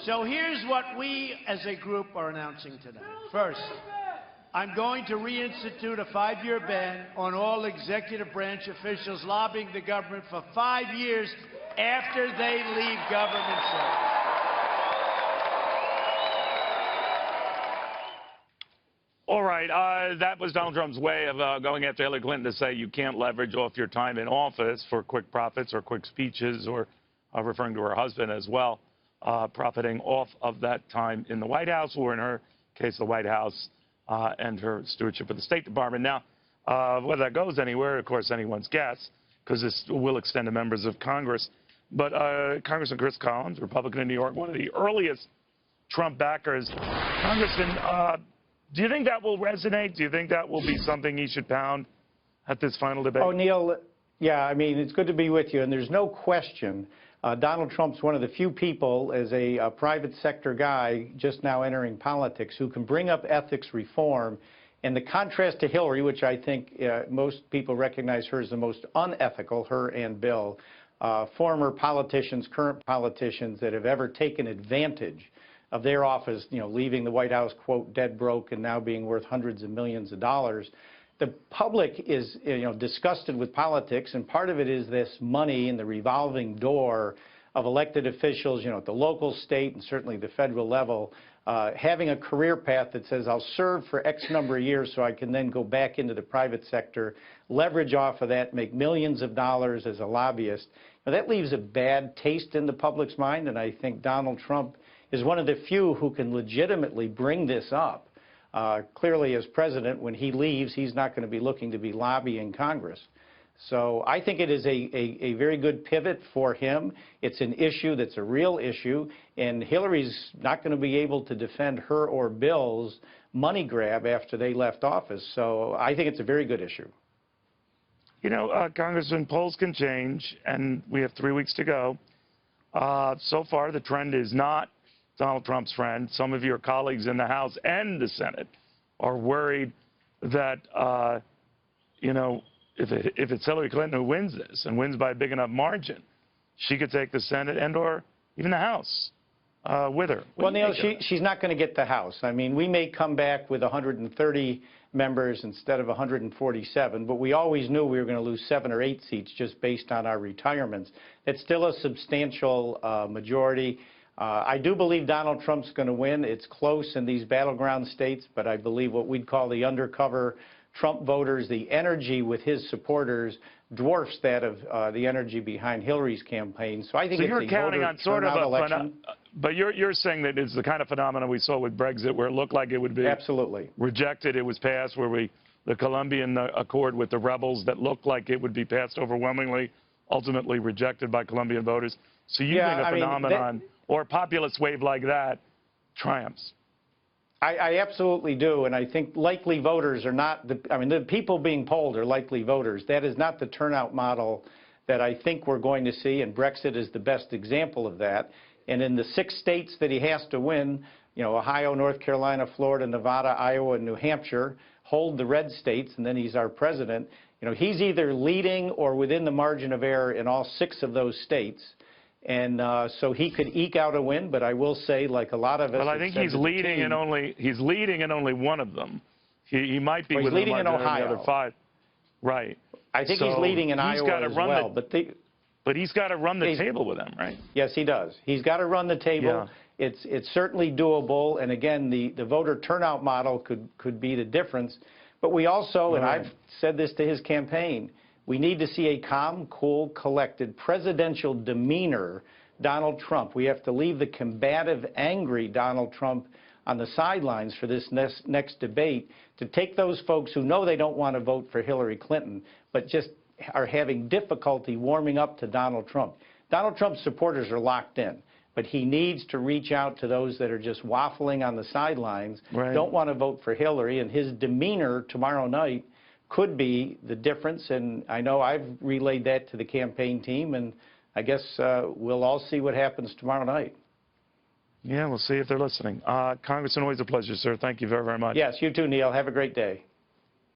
So here's what we as a group are announcing tonight. First, I'm going to reinstitute a 5-year ban on all executive branch officials lobbying the government for 5 years after they leave government service. All right, that was Donald Trump's way of going after Hillary Clinton to say you can't leverage off your time in office for quick profits or quick speeches, or referring to her husband as well, profiting off of that time in the White House, or in her case, the White House and her stewardship of the State Department. Now, whether that goes anywhere, of course, anyone's guess, because this will extend to members of Congress. But Congressman Chris Collins, Republican in New York, one of the earliest Trump backers. Congressman, do you think that will resonate? Do you think that will be something he should pound at this final debate? Oh, Neil, yeah, I mean, it's good to be with you. And there's no question Donald Trump's one of the few people, as a private sector guy just now entering politics, who can bring up ethics reform. And the contrast to Hillary, which I think most people recognize her as the most unethical, her and Bill, former politicians, current politicians that have ever taken advantage of their office, you know, leaving the White House, quote, dead broke and now being worth hundreds of millions of dollars. The public is, you know, disgusted with politics, and part of it is this money and the revolving door of elected officials, you know, at the local, state, and certainly the federal level, having a career path that says I'll serve for X number of years so I can then go back into the private sector, leverage off of that, make millions of dollars as a lobbyist. Now, that leaves a bad taste in the public's mind, and I think Donald Trump is one of the few who can legitimately bring this up. Clearly, as president, when he leaves, he's not going to be looking to be lobbying Congress. So I think it is a very good pivot for him. It's an issue that's a real issue, and Hillary's not going to be able to defend her or Bill's money grab after they left office. So I think it's a very good issue. You know, Congressman, polls can change, and we have 3 weeks to go. So far, the trend is not Donald Trump's friend. Some of your colleagues in the House and the Senate are worried that, you know, if it's Hillary Clinton who wins this and wins by a big enough margin, she could take the Senate and or even the House with her. Well, Neil, she's not going to get the House. I mean, we may come back with 130 members instead of 147, but we always knew we were going to lose 7 or 8 seats just based on our retirements. It's still a substantial majority. I do believe Donald Trump's going to win. It's close in these battleground states, but I believe what we'd call the undercover Trump voters, the energy with his supporters dwarfs that of the energy behind Hillary's campaign. So I think it's you're counting on sort of election. But you're saying that it's the kind of phenomenon we saw with Brexit, where it looked like it would be absolutely rejected. It was passed, where the Colombian Accord with the rebels that looked like it would be passed overwhelmingly, ultimately rejected by Colombian voters. So you think a phenomenon or a populist wave like that triumphs? I absolutely do, and I think likely voters are not the people being polled are likely voters. That is not the turnout model that I think we're going to see, and Brexit is the best example of that. And in the 6 states that he has to win, you know, Ohio, North Carolina, Florida, Nevada, Iowa, and New Hampshire hold the red states, and then he's our president. You know, he's either leading or within the margin of error in all 6 of those states. And so he could eke out a win, but I will say, like a lot of us, well, I think he's leading in only one of them. He might be within leading in Ohio. The other 5, right? I think he's leading in Iowa as well. But he's got to run the table with them, right? Yes, he does. He's got to run the table. Yeah. It's certainly doable. And again, the voter turnout model could be the difference. But we also, and I've said this to his campaign, we need to see a calm, cool, collected, presidential demeanor Donald Trump. We have to leave the combative, angry Donald Trump on the sidelines for this next debate, to take those folks who know they don't want to vote for Hillary Clinton, but just are having difficulty warming up to Donald Trump. Donald Trump's supporters are locked in, but he needs to reach out to those that are just waffling on the sidelines, don't want to vote for Hillary, and his demeanor tomorrow night could be the difference. And I know I've relayed that to the campaign team, and I guess we'll all see what happens tomorrow night. Yeah, we'll see if they're listening. Congressman, always a pleasure, sir. Thank you very, very much. Yes, you too, Neil. Have a great day.